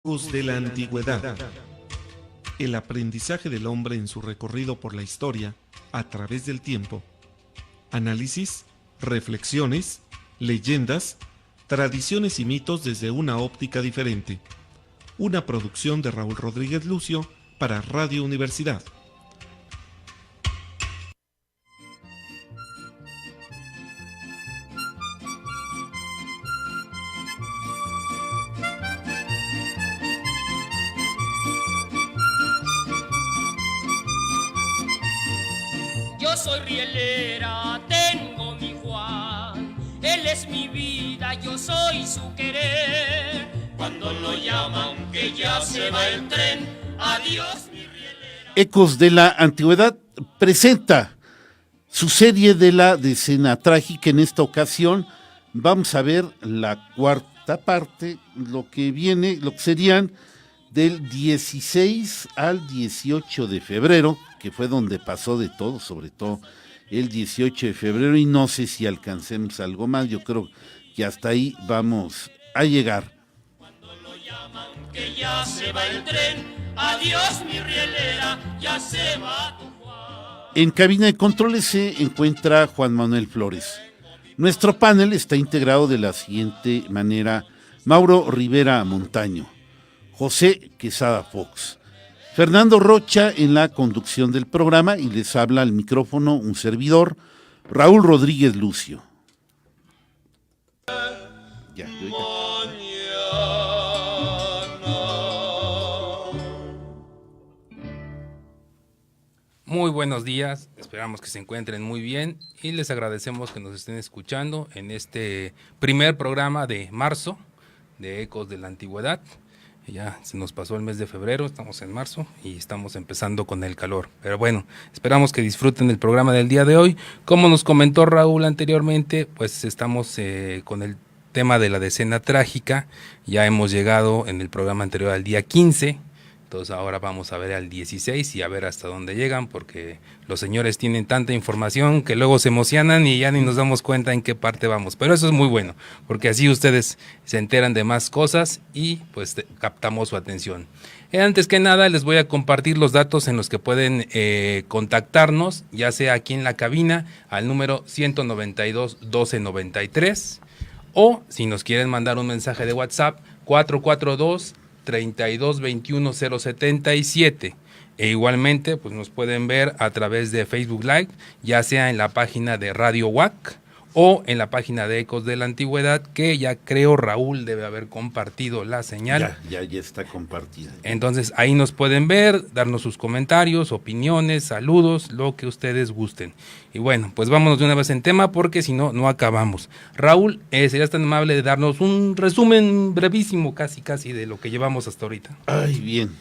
Ecos de la Antigüedad. El aprendizaje del hombre en su recorrido por la historia a través del tiempo. Análisis, reflexiones, leyendas, tradiciones y mitos desde una óptica diferente. Una producción de Raúl Rodríguez Lucio para Radio Universidad. Yo soy rielera, tengo mi Juan, él es mi vida, yo soy su querer. Cuando lo llaman que ya se va el tren, adiós mi rielera. Ecos de la Antigüedad presenta su serie de la decena trágica. En esta ocasión vamos a ver la cuarta parte, lo que serían del 16 al 18 de febrero, que fue donde pasó de todo, sobre todo el 18 de febrero, y no sé si alcancemos algo más, yo creo que hasta ahí vamos a llegar. Cuando lo llaman que ya se va el tren, adiós mi rielera, ya se va tu Juan. En cabina de controles se encuentra Juan Manuel Flores. Nuestro panel está integrado de la siguiente manera: Mauro Rivera Montaño, José Quesada Fox, Fernando Rocha en la conducción del programa, y les habla al micrófono un servidor, Raúl Rodríguez Lucio. Muy buenos días, esperamos que se encuentren muy bien y les agradecemos que nos estén escuchando en este primer programa de marzo de Ecos de la Antigüedad. Ya se nos pasó el mes de febrero, estamos en marzo y estamos empezando con el calor. Pero bueno, esperamos que disfruten el programa del día de hoy. Como nos comentó Raúl anteriormente, pues estamos con el tema de la decena trágica. Ya hemos llegado en el programa anterior al día 15. Entonces ahora vamos a ver al 16 y a ver hasta dónde llegan, porque los señores tienen tanta información que luego se emocionan y ya ni nos damos cuenta en qué parte vamos. Pero eso es muy bueno, porque así ustedes se enteran de más cosas y pues captamos su atención. Antes que nada les voy a compartir los datos en los que pueden contactarnos, ya sea aquí en la cabina al número 192 1293, o si nos quieren mandar un mensaje de WhatsApp 442 3221-077, e igualmente pues nos pueden ver a través de Facebook Live, ya sea en la página de Radio WAC o en la página de Ecos de la Antigüedad, que ya creo Raúl debe haber compartido la señal. Ya está compartida. Entonces ahí nos pueden ver, darnos sus comentarios, opiniones, saludos, lo que ustedes gusten. Y bueno, pues vámonos de una vez en tema, porque si no, no acabamos. Raúl, ¿serías tan amable de darnos un resumen brevísimo, casi de lo que llevamos hasta ahorita? Ay, bien,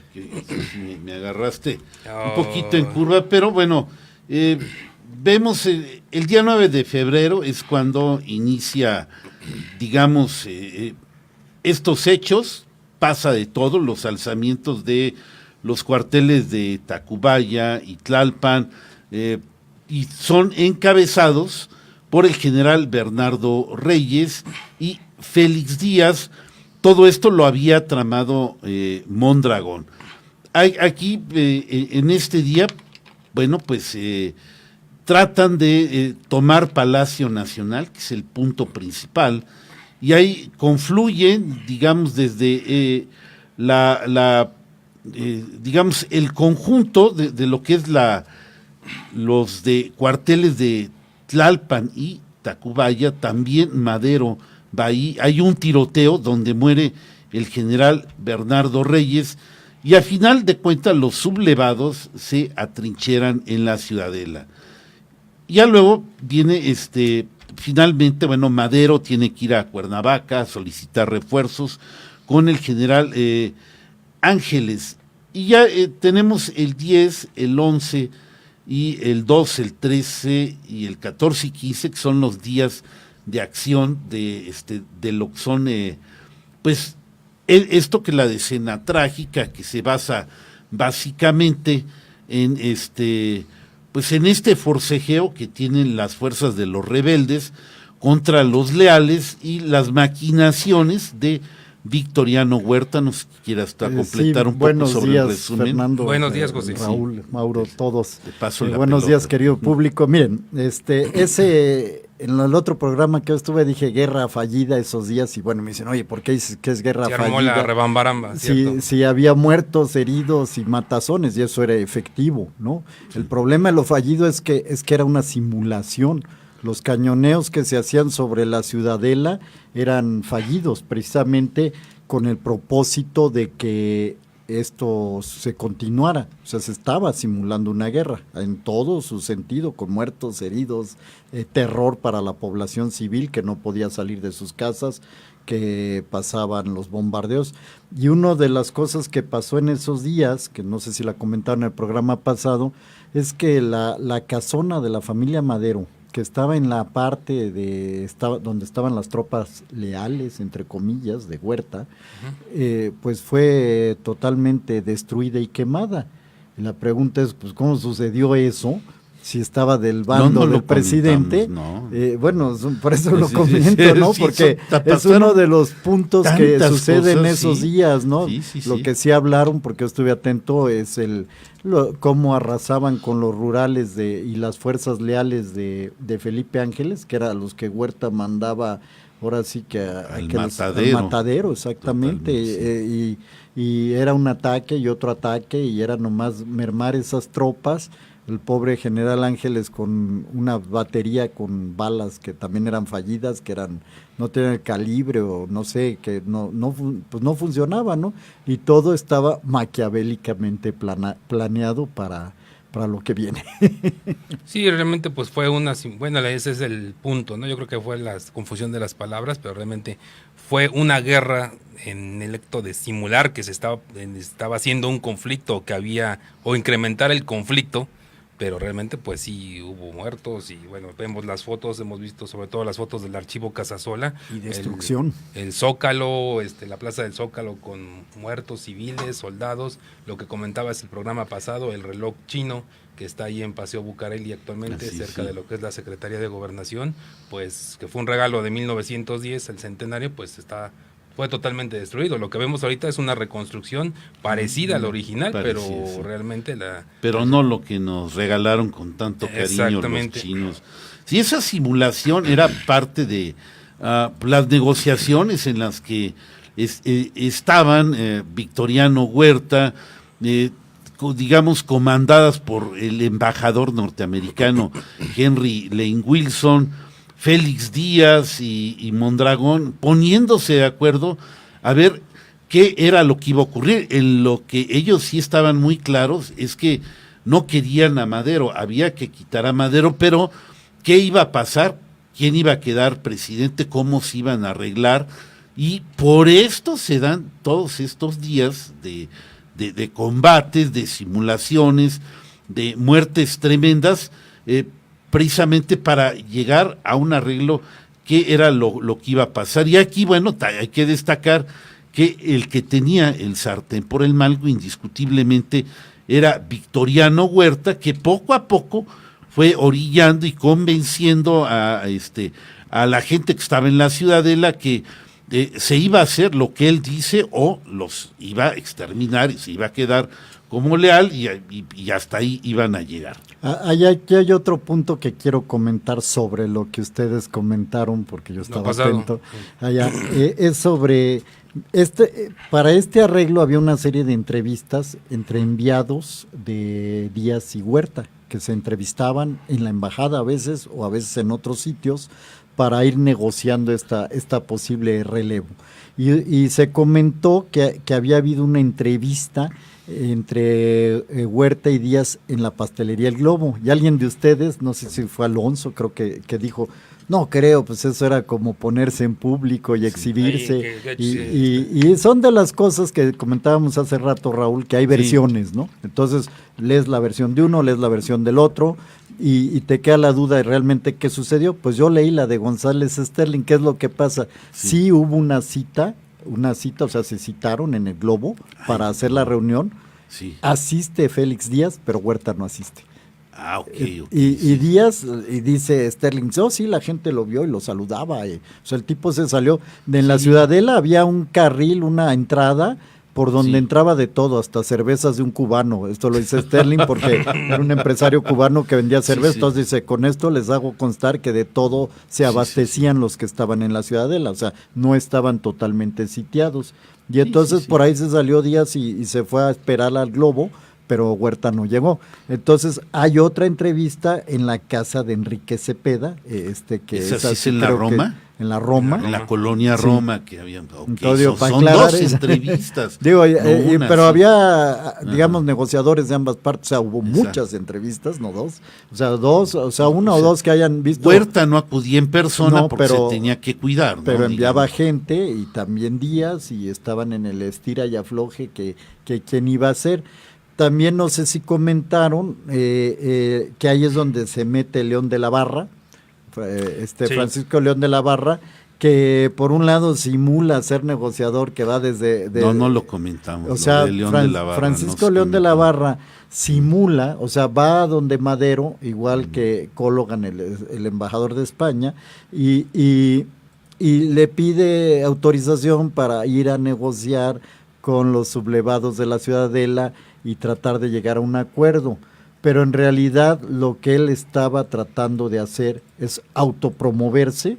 okay. Me agarraste un poquito en curva, pero bueno, vemos el día 9 de febrero es cuando inicia, digamos, estos hechos. Pasa de todo, los alzamientos de los cuarteles de Tacubaya y Tlalpan, y son encabezados por el general Bernardo Reyes y Félix Díaz. Todo esto lo había tramado Mondragón. Aquí, en este día, bueno, pues tratan de tomar Palacio Nacional, que es el punto principal, y ahí confluyen, digamos, desde digamos, el conjunto de lo que es los de cuarteles de Tlalpan y Tacubaya, también Madero va ahí. Hay un tiroteo donde muere el general Bernardo Reyes, y al final de cuentas los sublevados se atrincheran en la ciudadela. Ya luego viene finalmente, bueno, Madero tiene que ir a Cuernavaca a solicitar refuerzos con el general Ángeles, y ya tenemos el 10, el 11 y el 12, el 13 y el 14 y 15, que son los días de acción de lo que son, pues, esto que la decena trágica, que se basa básicamente en pues en este forcejeo que tienen las fuerzas de los rebeldes contra los leales y las maquinaciones de Victoriano Huerta. No sé si quieras completar un poco buenos sobre días, el resumen. Fernando, Buenos días, José. Raúl, Mauro, todos. Te paso la buenos pelota. días, querido público. Miren, en el otro programa que yo estuve dije guerra fallida esos días y bueno, me dicen, oye, ¿por qué dices que es guerra Se armó fallida? la rebambaramba, ¿cierto? Si había muertos, heridos y matazones y eso era efectivo, ¿no? El problema de lo fallido es que era una simulación. Los cañoneos que se hacían sobre la ciudadela eran fallidos precisamente con el propósito de que esto se continuara, o sea, se estaba simulando una guerra en todo su sentido, con muertos, heridos, terror para la población civil que no podía salir de sus casas, que pasaban los bombardeos. Y una de las cosas que pasó en esos días, que no sé si la comentaron en el programa pasado, es que la casona de la familia Madero, que estaba en la parte donde estaban las tropas leales, entre comillas, de Huerta, pues fue totalmente destruida y quemada. Y la pregunta es, pues, ¿cómo sucedió eso? Si estaba del bando del presidente. No. Bueno, por eso lo Sí, comento, ¿no? sí, Porque es uno de los puntos que sucede en esos días, ¿no? Lo que sí hablaron, porque yo estuve atento, es cómo arrasaban con los rurales y las fuerzas leales de Felipe Ángeles, que eran los que Huerta mandaba, ahora sí que al matadero, exactamente. Y era un ataque y otro ataque, y era nomás mermar esas tropas. El pobre general Ángeles con una batería con balas que también eran fallidas, que no tenían el calibre o no sé, que pues no funcionaba, ¿no? Y todo estaba maquiavélicamente planeado para lo que viene. Sí, realmente pues fue ese es el punto, ¿no? Yo creo que fue la confusión de las palabras, pero realmente fue una guerra en el acto de simular que se estaba haciendo un conflicto o incrementar el conflicto, pero realmente pues sí hubo muertos y bueno, vemos las fotos, hemos visto sobre todo las fotos del archivo Casasola. Y destrucción. El Zócalo, la plaza del Zócalo con muertos civiles, soldados, lo que comentabas el programa pasado, el reloj chino que está ahí en Paseo Bucareli actualmente, cerca de lo que es la Secretaría de Gobernación, pues que fue un regalo de 1910, el centenario, pues fue totalmente destruido. Lo que vemos ahorita es una reconstrucción parecida a la original, pero realmente Pero no lo que nos regalaron con tanto cariño los chinos. Sí, esa simulación era parte de las negociaciones en las que estaban Victoriano Huerta, digamos, comandadas por el embajador norteamericano Henry Lane Wilson, Félix Díaz y Mondragón, poniéndose de acuerdo a ver qué era lo que iba a ocurrir. En lo que ellos sí estaban muy claros es que no querían a Madero, había que quitar a Madero, pero ¿qué iba a pasar? ¿Quién iba a quedar presidente? ¿Cómo se iban a arreglar? Y por esto se dan todos estos días de combates, de simulaciones, de muertes tremendas, precisamente para llegar a un arreglo que era lo que iba a pasar. Y aquí, bueno, hay que destacar que el que tenía el sartén por el mango indiscutiblemente era Victoriano Huerta, que poco a poco fue orillando y convenciendo a la gente que estaba en la ciudadela que se iba a hacer lo que él dice o los iba a exterminar y se iba a quedar como leal y hasta ahí iban a llegar. Aquí hay otro punto que quiero comentar sobre lo que ustedes comentaron, porque yo estaba atento. Es sobre para este arreglo había una serie de entrevistas entre enviados de Díaz y Huerta, que se entrevistaban en la embajada a veces o a veces en otros sitios para ir negociando esta posible relevo. Y se comentó que había habido una entrevista entre Huerta y Díaz en la pastelería El Globo, y alguien de ustedes, no sé si fue Alonso, creo que dijo, no creo, pues eso era como ponerse en público y exhibirse, y son de las cosas que comentábamos hace rato, Raúl, que hay versiones, ¿no? Entonces lees la versión de uno, lees la versión del otro, y te queda la duda de realmente qué sucedió. Pues yo leí la de González Sterling. ¿Qué es lo que pasa? Sí hubo una cita, o sea, se citaron en el Globo para hacer la reunión. Sí. Asiste Félix Díaz, pero Huerta no asiste. Ah, ok. Y Díaz, y dice Sterling, oh sí, la gente lo vio y lo saludaba. O sea, el tipo se salió. En la Ciudadela había un carril, una entrada, por donde entraba de todo, hasta cervezas de un cubano. Esto lo dice Sterling porque era un empresario cubano que vendía cerveza. Entonces dice, con esto les hago constar que de todo se abastecían los que estaban en la Ciudadela. O sea, no estaban totalmente sitiados. Y entonces por ahí se salió Díaz y se fue a esperar al Globo, pero Huerta no llegó. Entonces hay otra entrevista en la casa de Enrique Cepeda, que ¿Es así en la Roma? En la Roma. En la colonia Roma, que había... Entonces, son dos entrevistas. Digo, pero había, digamos, negociadores de ambas partes, o sea, hubo muchas entrevistas, no dos. O sea, una o dos que hayan visto. Huerta no acudía en persona porque se tenía que cuidar, ¿no? Pero enviaba gente y también Díaz, y estaban en el estira y afloje que quién iba a ser. También no sé si comentaron que ahí es donde se mete León de la Barra, Francisco León de la Barra, que por un lado simula ser negociador, que va desde... no lo comentamos. O sea, de León de la Barra, Francisco León de la Barra simula, o sea, va a donde Madero, igual que Cologan, el embajador de España, y le pide autorización para ir a negociar con los sublevados de la Ciudadela y tratar de llegar a un acuerdo, pero en realidad lo que él estaba tratando de hacer es autopromoverse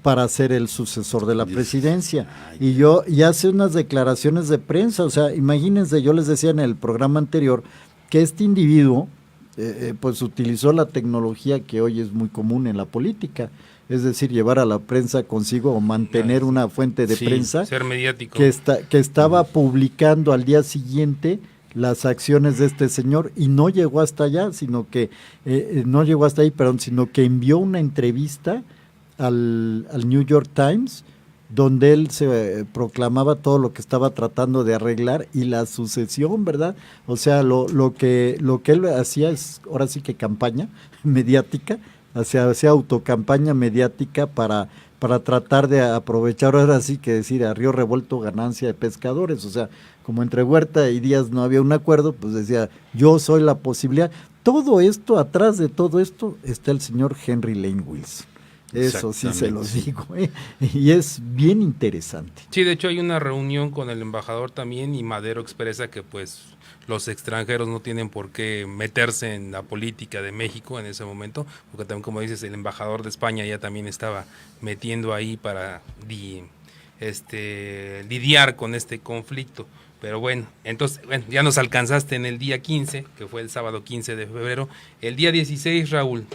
para ser el sucesor de la presidencia. Y hace unas declaraciones de prensa, o sea, imagínense, yo les decía en el programa anterior que este individuo pues utilizó la tecnología que hoy es muy común en la política, es decir, llevar a la prensa consigo o mantener una fuente de prensa, ser mediático, que estaba publicando al día siguiente las acciones de este señor, y no llegó hasta allá, sino que sino que envió una entrevista al New York Times, donde él se proclamaba todo lo que estaba tratando de arreglar y la sucesión, ¿verdad? O sea, lo que él hacía es ahora sí que campaña mediática, hacía autocampaña mediática para tratar de aprovechar, ahora sí que decir, a río revuelto ganancia de pescadores. O sea, como entre Huerta y Díaz no había un acuerdo, pues decía, yo soy la posibilidad. Todo esto, atrás de todo esto, está el señor Henry Lane Wilson. Eso sí se los digo, y es bien interesante. Sí, de hecho hay una reunión con el embajador también, y Madero expresa que pues los extranjeros no tienen por qué meterse en la política de México en ese momento, porque también, como dices, el embajador de España ya también estaba metiendo ahí para lidiar con este conflicto. Pero bueno, entonces, ya nos alcanzaste en el día 15, que fue el sábado 15 de febrero. El día 16, Raúl,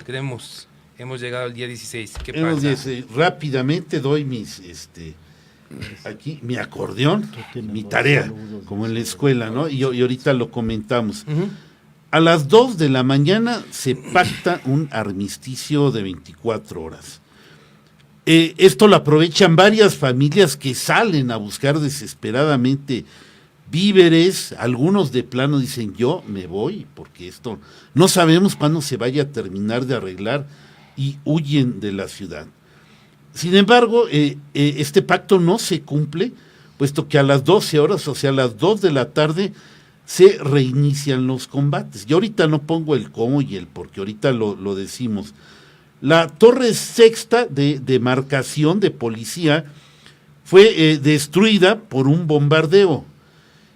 hemos llegado al día 16. ¿Qué pasa? Rápidamente doy aquí mi acordeón, mi tarea, como en la escuela, ¿no? Y ahorita lo comentamos. A las 2 de la mañana se pacta un armisticio de 24 horas. Esto lo aprovechan varias familias que salen a buscar desesperadamente víveres. Algunos de plano dicen, yo me voy, porque esto no sabemos cuándo se vaya a terminar de arreglar, y huyen de la ciudad. Sin embargo, este pacto no se cumple, puesto que a las 12 horas, o sea, a las 2 de la tarde, se reinician los combates. Yo ahorita no pongo el cómo y el por qué, ahorita lo decimos. La torre sexta de demarcación de policía fue destruida por un bombardeo.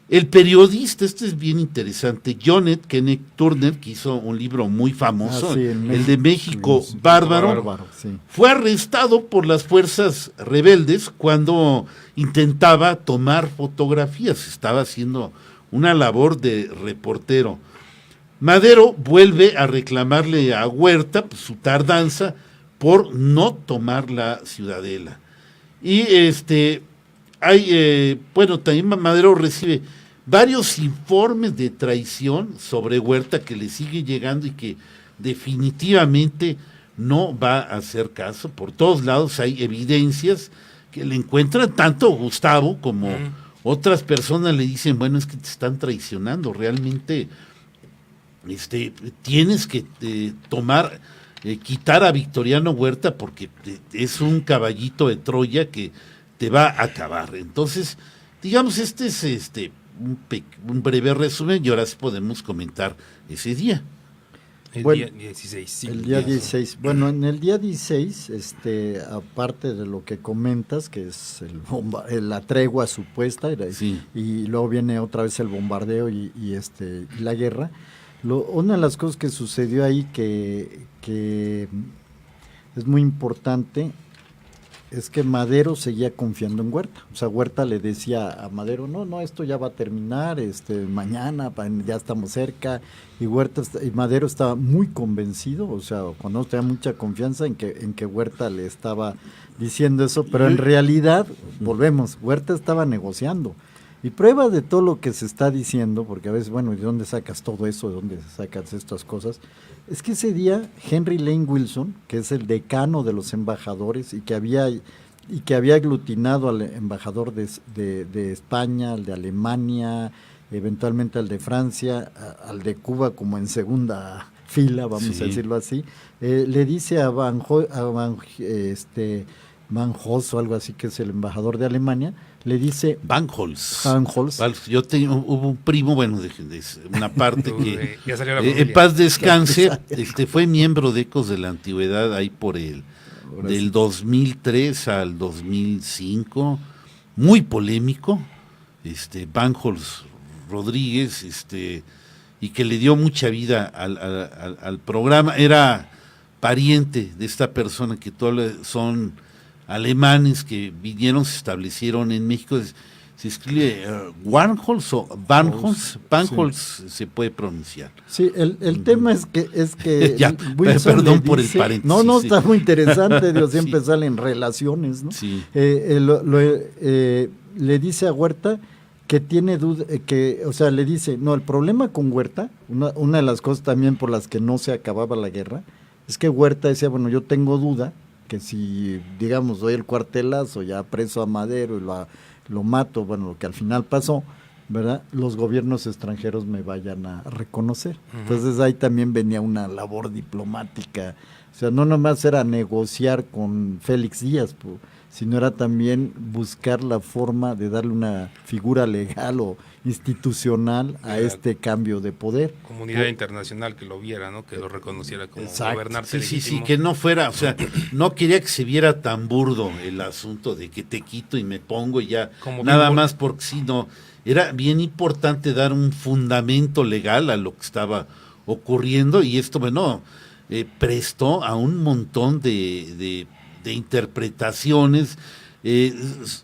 El periodista, esto es bien interesante, John F. Kenneth Turner, que hizo un libro muy famoso, el de México Bárbaro, fue arrestado por las fuerzas rebeldes cuando intentaba tomar fotografías, estaba haciendo una labor de reportero. Madero vuelve a reclamarle a Huerta su tardanza por no tomar la Ciudadela. Y también Madero recibe varios informes de traición sobre Huerta que le sigue llegando y que definitivamente no va a hacer caso. Por todos lados hay evidencias que le encuentran, tanto Gustavo como otras personas le dicen, bueno, es que te están traicionando, realmente tienes que quitar a Victoriano Huerta porque es un caballito de Troya que te va a acabar. Entonces, digamos, este es un breve resumen, y ahora sí podemos comentar ese día. El Bueno, día 16, sí. El día 16. Bueno, en el día 16, aparte de lo que comentas, que es la tregua supuesta, Sí. y luego viene otra vez el bombardeo y la guerra, una de las cosas que sucedió ahí que es muy importante es que Madero seguía confiando en Huerta. O sea, Huerta le decía a Madero, no, esto ya va a terminar, mañana, ya estamos cerca. Y Madero estaba muy convencido, o sea, cuando tenía mucha confianza en que Huerta le estaba diciendo eso, pero en realidad, volvemos, Huerta estaba negociando. Y prueba de todo lo que se está diciendo, porque a veces, bueno, ¿de dónde sacas todo eso? ¿De dónde sacas estas cosas? Es que ese día Henry Lane Wilson, que es el decano de los embajadores y que había aglutinado al embajador de España, al de Alemania, eventualmente al de Francia, al de Cuba como en segunda fila, vamos a decirlo así, le dice a Van Holst o algo así, que es el embajador de Alemania, le dice... Van Holst. Hubo un primo, bueno, de una parte que ya salió la en paz descanse, fue miembro de Ecos de la Antigüedad ahí del 2003 al 2005, muy polémico, Van Holst Rodríguez, y que le dio mucha vida al programa, era pariente de esta persona que todos son alemanes que vinieron, se establecieron en México. Se escribe Warnholz o Barnholz, se puede pronunciar. Sí, el tema es que ya, perdón por el paréntesis. No, está muy interesante, Dios, siempre salen relaciones, ¿no? Sí. Le dice a Huerta que tiene duda, le dice, no, el problema con Huerta, una de las cosas también por las que no se acababa la guerra, es que Huerta decía, bueno, yo tengo duda que si, digamos, doy el cuartelazo, ya preso a Madero y lo mato, bueno, lo que al final pasó, ¿verdad? Los gobiernos extranjeros me vayan a reconocer. Uh-huh. Entonces ahí también venía una labor diplomática, o sea, no nomás era negociar con Félix Díaz, sino era también buscar la forma de darle una figura legal o institucional a este cambio de poder. Comunidad internacional que lo viera, ¿no? Que lo reconociera como gobernante legítimo. Sí, que no fuera, o sea, no quería que se viera tan burdo el asunto de que te quito y me pongo y ya, como nada más porque sí, no, era bien importante dar un fundamento legal a lo que estaba ocurriendo y esto, bueno, prestó a un montón de interpretaciones,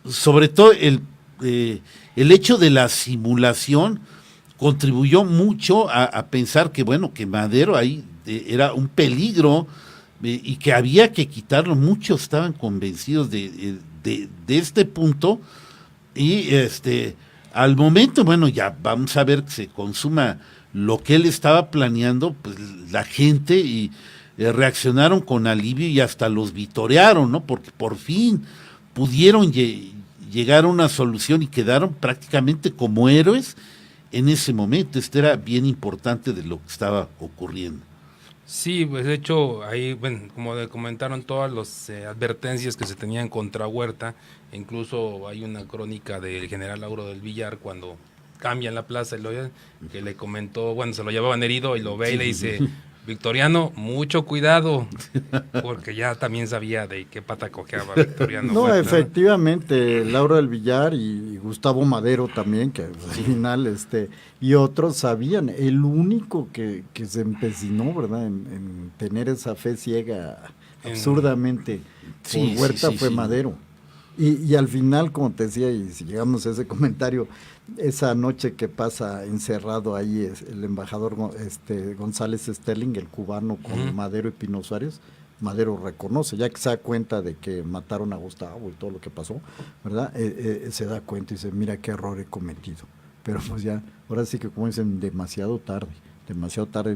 sobre todo el hecho de la simulación contribuyó mucho a pensar que, bueno, que Madero ahí era un peligro y que había que quitarlo. Muchos estaban convencidos de este punto y al momento, bueno, ya vamos a ver que se consuma lo que él estaba planeando, pues la gente reaccionaron con alivio y hasta los vitorearon, ¿no? Porque por fin pudieron llegar a una solución y quedaron prácticamente como héroes en ese momento. Esto era bien importante de lo que estaba ocurriendo. Sí, pues de hecho ahí, bueno, como comentaron todas las advertencias que se tenían contra Huerta, incluso hay una crónica del general Lauro del Villar cuando cambian la plaza, que le comentó, bueno, se lo llevaban herido y lo ve y le dice... Victoriano, mucho cuidado, porque ya también sabía de qué pata cojeaba Victoriano. No, efectivamente, Laura del Villar y Gustavo Madero también, que al final, y otros sabían, el único que se empecinó, ¿verdad?, en tener esa fe ciega absurdamente por Huerta fue Madero. Y al final, como te decía, y si llegamos a ese comentario, esa noche que pasa encerrado ahí el embajador González Sterling, el cubano, con Madero y Pino Suárez, Madero reconoce, ya que se da cuenta de que mataron a Gustavo y todo lo que pasó, ¿verdad? Se da cuenta y dice, mira qué error he cometido. Pero pues ya, ahora sí que como dicen, demasiado tarde,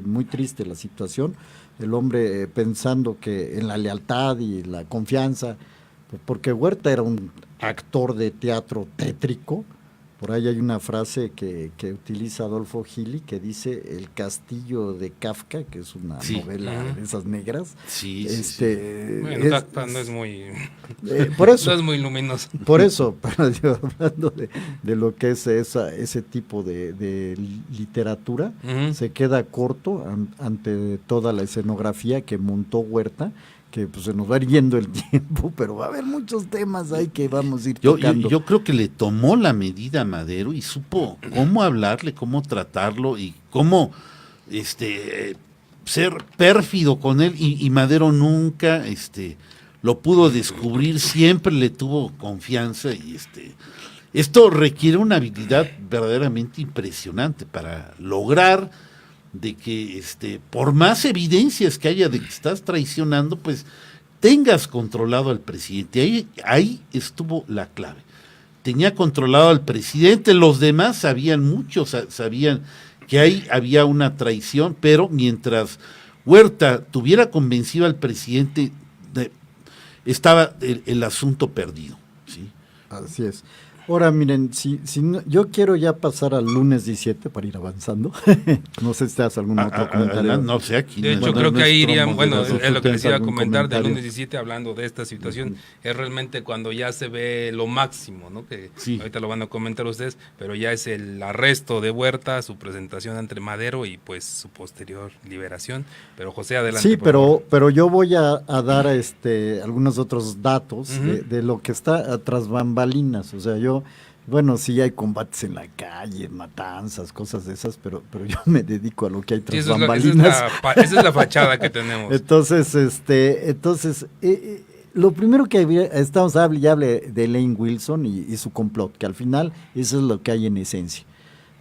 muy triste la situación. El hombre pensando que en la lealtad y la confianza, porque Huerta era un actor de teatro tétrico, Por ahí hay una frase que utiliza Adolfo Gili que dice el castillo de Kafka, que es una novela de esas negras. Sí. Bueno, Kafka no es muy... por eso, no es muy luminoso. Por eso, pero yo hablando de lo que es ese tipo de literatura, se queda corto ante toda la escenografía que montó Huerta, que pues se nos va a ir yendo el tiempo, pero va a haber muchos temas ahí que vamos a ir tocando. Yo creo que le tomó la medida a Madero y supo cómo hablarle, cómo tratarlo y cómo ser pérfido con él, y Madero nunca lo pudo descubrir, siempre le tuvo confianza, y esto requiere una habilidad verdaderamente impresionante para lograr de que por más evidencias que haya de que estás traicionando, pues tengas controlado al presidente. Ahí estuvo la clave. Tenía controlado al presidente, los demás sabían mucho, sabían que ahí había una traición, pero mientras Huerta tuviera convencido al presidente, estaba el asunto perdido. ¿Sí? Así es. Ahora, miren, yo quiero ya pasar al lunes 17 para ir avanzando. No sé si te das algún otro comentario. No sé, aquí. De hecho, creo que ahí irían, es lo que les iba a comentar del lunes 17, hablando de esta situación, es realmente cuando ya se ve lo máximo, ¿no? Que ahorita lo van a comentar ustedes, pero ya es el arresto de Huerta, su presentación ante Madero y pues su posterior liberación. Pero José, adelante. Sí, pero yo voy a dar algunos otros datos de lo que está tras bambalinas. O sea, bueno, sí hay combates en la calle, matanzas, cosas de esas, pero yo me dedico a lo que hay tras bambalinas. Esa es la fachada que tenemos. Entonces, lo primero que estamos hable de Lane Wilson y su complot, que al final eso es lo que hay en esencia.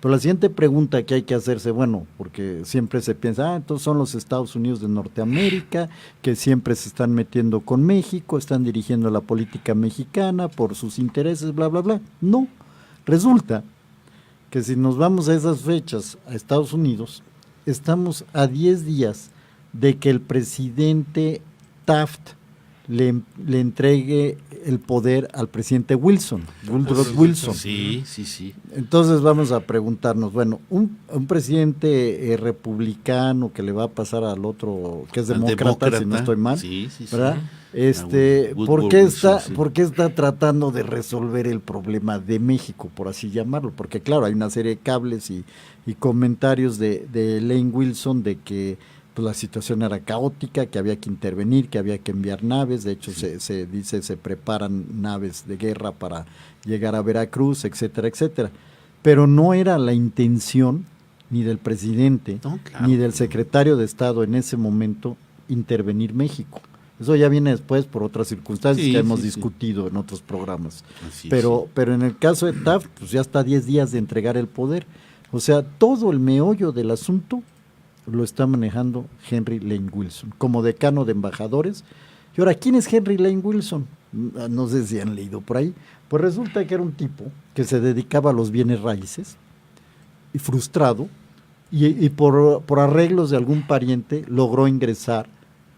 Pero la siguiente pregunta que hay que hacerse, bueno, porque siempre se piensa, entonces son los Estados Unidos de Norteamérica, que siempre se están metiendo con México, están dirigiendo la política mexicana por sus intereses, bla, bla, bla. No, resulta que si nos vamos a esas fechas a Estados Unidos, estamos a 10 días de que el presidente Taft le entregue el poder al presidente Wilson, Woodrow Wilson. Sí. Entonces vamos a preguntarnos, bueno, un presidente republicano que le va a pasar al otro, que es demócrata, si no estoy mal, ¿verdad? ¿Por qué está tratando de resolver el problema de México, por así llamarlo? Porque claro, hay una serie de cables y comentarios de Lane Wilson de que pues la situación era caótica, que había que intervenir, que había que enviar naves. De hecho, se dice se preparan naves de guerra para llegar a Veracruz, etcétera, etcétera. Pero no era la intención ni del presidente, ni del secretario de Estado en ese momento intervenir México. Eso ya viene después por otras circunstancias que hemos discutido en otros programas. Pero en el caso de Taft, pues ya está 10 días de entregar el poder. O sea, todo el meollo del asunto lo está manejando Henry Lane Wilson, como decano de embajadores. Y ahora, ¿quién es Henry Lane Wilson? No sé si han leído por ahí. Pues resulta que era un tipo que se dedicaba a los bienes raíces, y frustrado, y por arreglos de algún pariente logró ingresar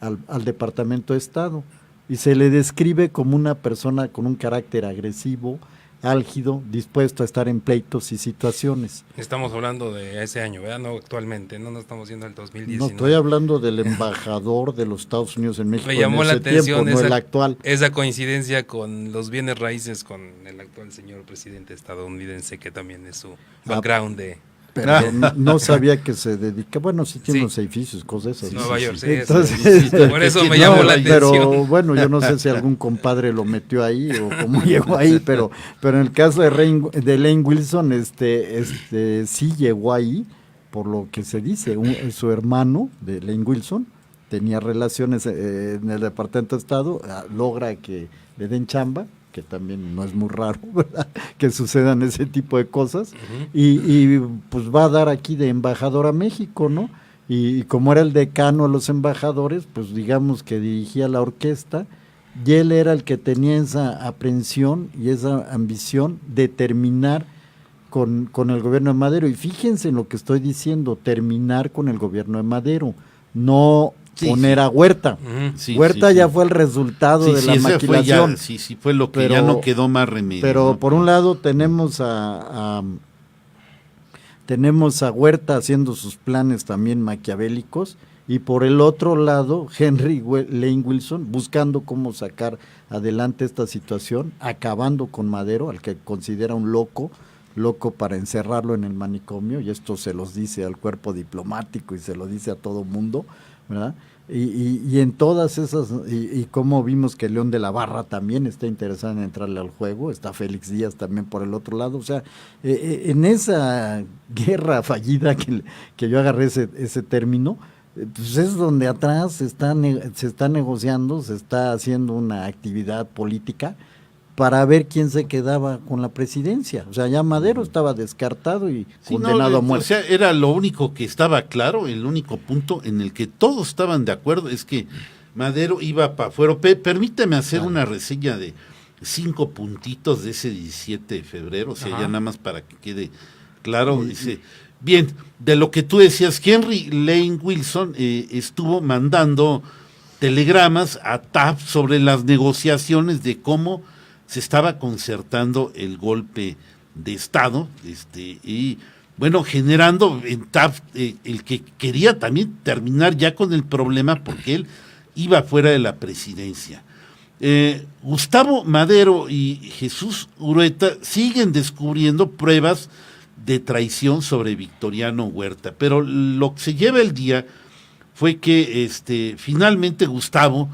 al Departamento de Estado. Y se le describe como una persona con un carácter agresivo, álgido, dispuesto a estar en pleitos y situaciones. Estamos hablando de ese año, ¿verdad? No actualmente, no estamos yendo al 2019. No, estoy hablando del embajador de los Estados Unidos en México. Me llamó la atención tiempo, no el actual. Esa coincidencia con los bienes raíces con el actual señor presidente estadounidense, que también es su background de... Pero no sabía que se dedica, bueno, sí tiene unos edificios, cosas esas. Nueva York, sí. Entonces, por eso me llamó la atención. Pero bueno, yo no sé si algún compadre lo metió ahí o cómo llegó ahí, pero en el caso de Lane Wilson, sí llegó ahí, por lo que se dice, su hermano de Lane Wilson tenía relaciones en el Departamento de Estado, logra que le den chamba, que también no es muy raro, ¿verdad?, que sucedan ese tipo de cosas, y pues va a dar aquí de embajador a México, ¿no? Y como era el decano de los embajadores, pues digamos que dirigía la orquesta, y él era el que tenía esa aprehensión y esa ambición de terminar con el gobierno de Madero. Y fíjense en lo que estoy diciendo, terminar con el gobierno de Madero, no poner a Huerta. Huerta ya fue el resultado de la maquilación. Fue lo que ya no quedó más remedio. Pero ¿no? por un lado tenemos a Huerta haciendo sus planes también maquiavélicos, y por el otro lado Henry Lane Wilson buscando cómo sacar adelante esta situación, acabando con Madero, al que considera un loco para encerrarlo en el manicomio, y esto se los dice al cuerpo diplomático y se lo dice a todo mundo, ¿verdad? Y en todas esas, y como vimos que León de la Barra también está interesado en entrarle al juego, está Félix Díaz también por el otro lado, o sea, en esa guerra fallida que yo agarré ese término, pues es donde atrás se está negociando, se está haciendo una actividad política para ver quién se quedaba con la presidencia. O sea, ya Madero estaba descartado y condenado a muerte. O sea, era lo único que estaba claro, el único punto en el que todos estaban de acuerdo es que Madero iba para afuera. Permíteme hacer una reseña de 5 puntitos de ese 17 de febrero, o sea, ya nada más para que quede claro. Dice, bien, de lo que tú decías, Henry Lane Wilson estuvo mandando telegramas a Taft sobre las negociaciones de cómo se estaba concertando el golpe de Estado, y bueno, generando en Taft el que quería también terminar ya con el problema porque él iba fuera de la presidencia. Gustavo Madero y Jesús Ureta siguen descubriendo pruebas de traición sobre Victoriano Huerta, pero lo que se lleva el día fue que finalmente Gustavo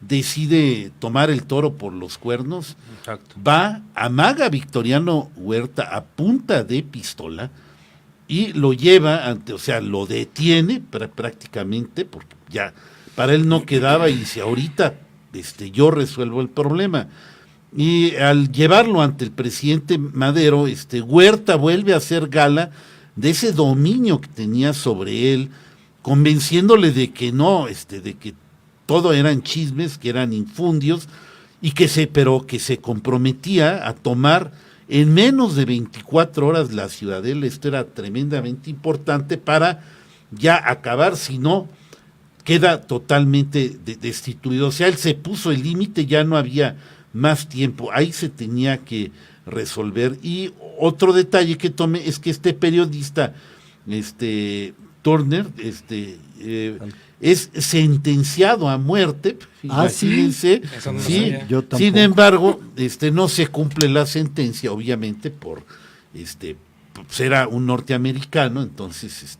decide tomar el toro por los cuernos. Exacto. Amaga a Victoriano Huerta a punta de pistola y lo lleva o sea, lo detiene prácticamente, porque ya para él no quedaba, y dice, ahorita yo resuelvo el problema. Y al llevarlo ante el presidente Madero, Huerta vuelve a hacer gala de ese dominio que tenía sobre él, convenciéndole de que no, de que todo eran chismes, que eran infundios, y pero que se comprometía a tomar en menos de 24 horas la ciudadela. Esto era tremendamente importante para ya acabar, si no, queda totalmente destituido. O sea, él se puso el límite, ya no había más tiempo, ahí se tenía que resolver. Y otro detalle que tome es que este periodista, Turner, es sentenciado a muerte. Imagínense. Sí, sin embargo, no se cumple la sentencia, obviamente, por pues era un norteamericano, entonces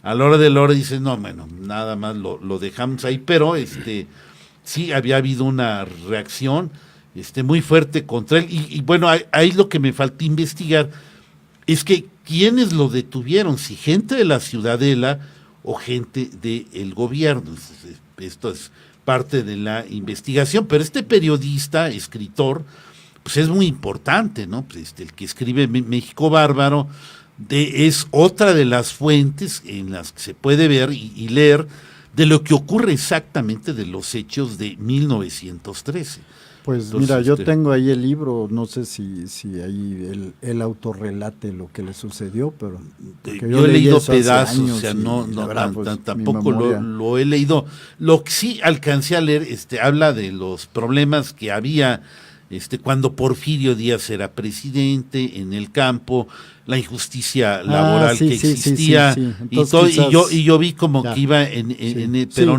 a la hora de la hora dice, no, bueno, nada más lo dejamos ahí, pero sí había habido una reacción muy fuerte contra él, y bueno, ahí lo que me falta investigar es que quiénes lo detuvieron, si gente de la Ciudadela o gente del gobierno. Esto es parte de la investigación, pero este periodista, escritor, pues es muy importante, ¿no? Pues el que escribe México Bárbaro es otra de las fuentes en las que se puede ver y leer de lo que ocurre exactamente de los hechos de 1913. Pues entonces, mira, yo tengo ahí el libro, no sé si ahí el autor relate lo que le sucedió, pero yo he leído pedazos, o sea, tampoco lo he leído. Lo que sí alcancé a leer, habla de los problemas que había cuando Porfirio Díaz era presidente en el campo, la injusticia laboral que existía, Entonces, y yo vi como que iba pero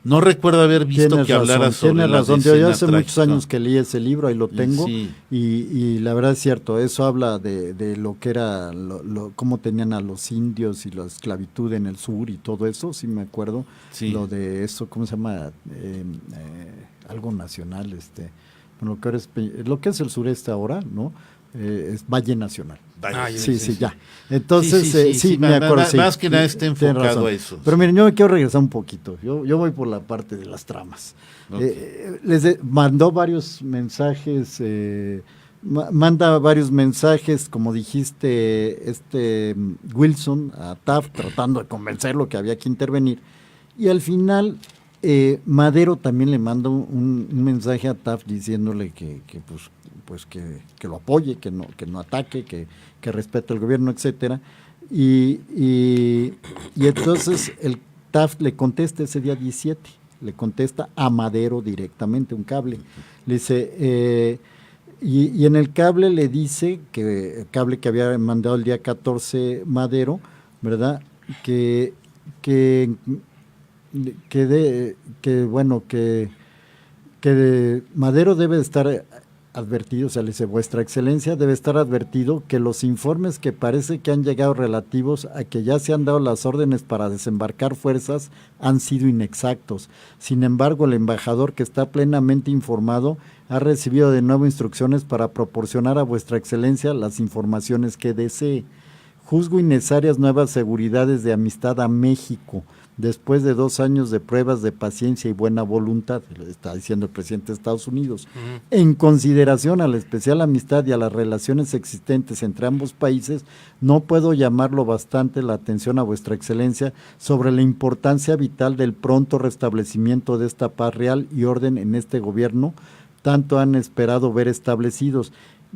no recuerdo haber visto que hablara sobre la razón. Yo hace muchos años que leí ese libro, ahí lo tengo, y la verdad es cierto, eso habla de lo que era, cómo tenían a los indios y la esclavitud en el sur y todo eso, sí me acuerdo, lo de eso, ¿cómo se llama? Algo nacional, lo que es el sureste ahora, ¿no? Es Valle Nacional. Ya. Entonces, me acuerdo. Más que nada está enfocado a eso. Pero miren, yo me quiero regresar un poquito. Yo voy por la parte de las tramas. Okay. Mandó varios mensajes, manda varios mensajes, como dijiste, Wilson a Taft, tratando de convencerlo que había que intervenir. Y al final, Madero también le manda un mensaje a Taft diciéndole que lo apoye, que no ataque, que respete el gobierno, etcétera. Y entonces Taft le contesta ese día 17, le contesta a Madero directamente un cable. Le dice, y en el cable le dice, que el cable que había mandado el día 14 Madero, ¿verdad? Que Madero debe estar advertido, o sea, le dice, Vuestra Excelencia debe estar advertido que los informes que parece que han llegado relativos a que ya se han dado las órdenes para desembarcar fuerzas han sido inexactos. Sin embargo, el embajador, que está plenamente informado, ha recibido de nuevo instrucciones para proporcionar a Vuestra Excelencia las informaciones que desee. Juzgo innecesarias nuevas seguridades de amistad a México, después de 2 años de pruebas de paciencia y buena voluntad, está diciendo el presidente de Estados Unidos, en consideración a la especial amistad y a las relaciones existentes entre ambos países, no puedo llamarlo bastante la atención a Vuestra Excelencia sobre la importancia vital del pronto restablecimiento de esta paz real y orden en este gobierno, tanto han esperado ver establecidos,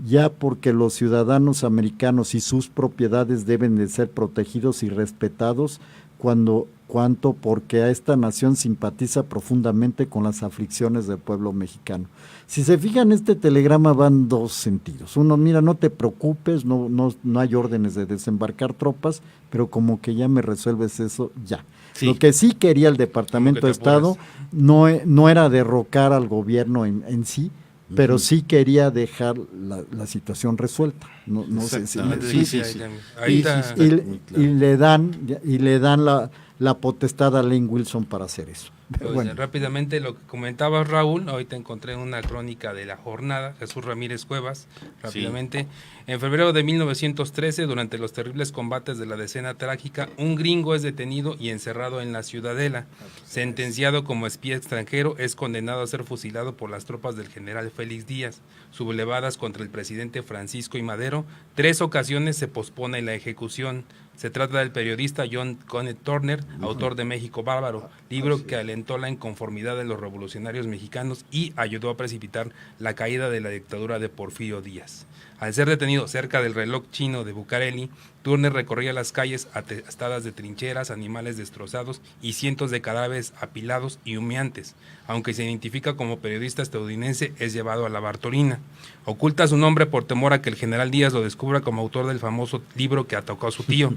ya porque los ciudadanos americanos y sus propiedades deben de ser protegidos y respetados, cuanto porque a esta nación simpatiza profundamente con las aflicciones del pueblo mexicano. Si se fijan, este telegrama va en 2 sentidos. Uno, mira, no te preocupes, no hay órdenes de desembarcar tropas, pero como que ya me resuelves eso, ya. Sí. Lo que sí quería el Departamento de Estado no era derrocar al gobierno en sí, pero sí quería dejar la situación resuelta. No sé si y le dan la potestad a Lane Wilson para hacer eso. Pues, bueno. Rápidamente, lo que comentabas, Raúl, ahorita encontré una crónica de La Jornada, Jesús Ramírez Cuevas, rápidamente. Sí. En febrero de 1913, durante los terribles combates de la Decena Trágica, un gringo es detenido y encerrado en la Ciudadela. Sentenciado como espía extranjero, es condenado a ser fusilado por las tropas del general Félix Díaz. Sublevadas contra el presidente Francisco I. Madero, 3 ocasiones se pospone la ejecución. Se trata del periodista John Connet Turner, autor de México Bárbaro, libro que alentó la inconformidad de los revolucionarios mexicanos y ayudó a precipitar la caída de la dictadura de Porfirio Díaz. Al ser detenido cerca del reloj chino de Bucareli, Turner recorría las calles atestadas de trincheras, animales destrozados y cientos de cadáveres apilados y humeantes. Aunque se identifica como periodista estadounidense, es llevado a la Bartolina. Oculta su nombre por temor a que el general Díaz lo descubra como autor del famoso libro que atacó a su tío.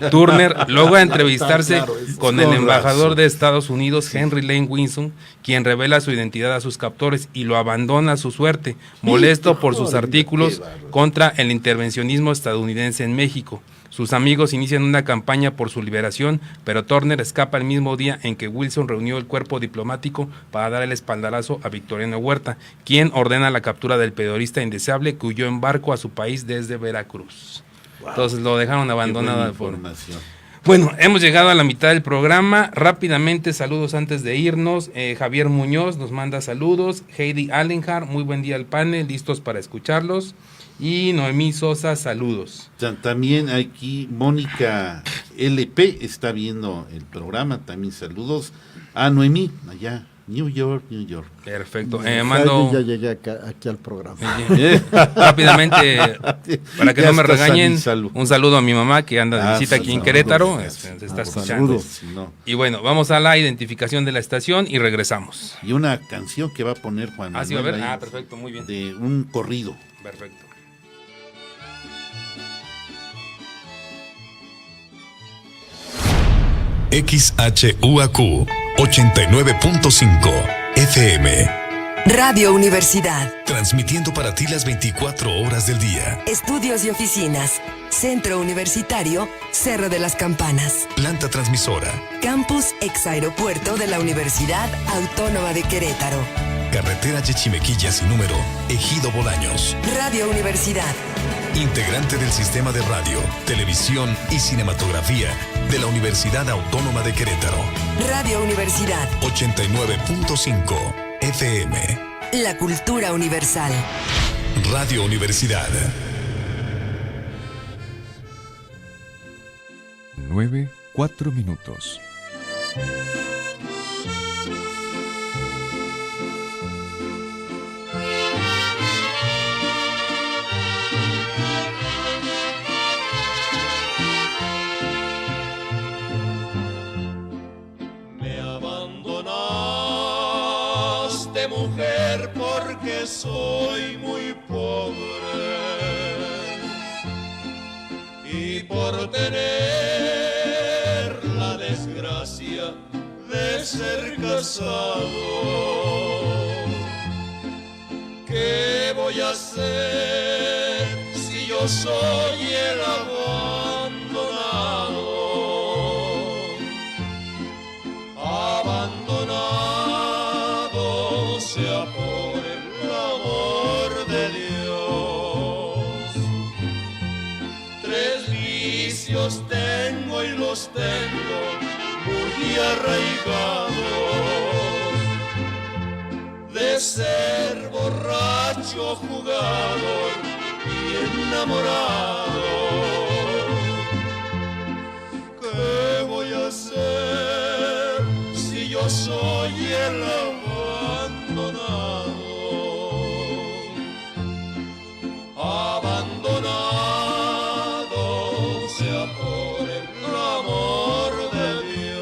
Turner logra entrevistarse con el embajador de Estados Unidos, Henry Lane Wilson, quien revela su identidad a sus captores y lo abandona a su suerte, molesto por sus artículos contra el intervencionismo estadounidense en México. Sus amigos inician una campaña por su liberación, pero Turner escapa el mismo día en que Wilson reunió el cuerpo diplomático para dar el espaldarazo a Victoriano Huerta, quien ordena la captura del periodista indeseable que huyó en barco a su país desde Veracruz. Wow. Entonces lo dejaron abandonado. Bueno, hemos llegado a la mitad del programa. Rápidamente, saludos antes de irnos. Javier Muñoz nos manda saludos. Heidi Allenhar, muy buen día al panel, listos para escucharlos. Y Noemí Sosa, saludos. También aquí Mónica LP está viendo el programa, también saludos a Noemí, allá, New York. Perfecto. Mando... Ya llegué aquí al programa. Rápidamente, para que no me regañen, un saludo a mi mamá que anda de visita aquí en Querétaro, se está escuchando. Y bueno, vamos a la identificación de la estación y regresamos. Y una canción que va a poner Juan Manuel. Sí, va a ver. Perfecto, muy bien. De un corrido. Perfecto. XHUAQ 89.5 FM. Radio Universidad. Transmitiendo para ti las 24 horas del día. Estudios y oficinas. Centro Universitario Cerro de las Campanas. Planta transmisora. Campus Exaeropuerto de la Universidad Autónoma de Querétaro. Carretera Yechimequilla sin número, Ejido Bolaños. Radio Universidad. Integrante del Sistema de Radio, Televisión y Cinematografía de la Universidad Autónoma de Querétaro. Radio Universidad. 89.5 FM. La cultura universal. Radio Universidad. 9:04. de mujer porque soy muy pobre y por tener la desgracia de ser casado. ¿Qué voy a hacer si yo soy el abandonado? Abandonado sea por el amor de Dios. 3 vicios tengo y los tengo muy arraigados. De ser borracho, jugador y enamorado. ¿Qué voy a hacer si yo soy el abandonado? Abandonado sea por el amor de Dios.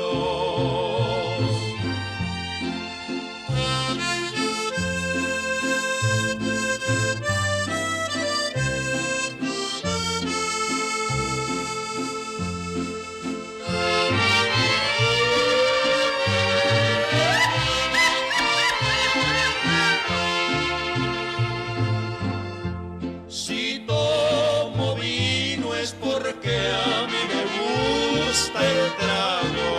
Si tomo vino es porque a mí me gusta el trago.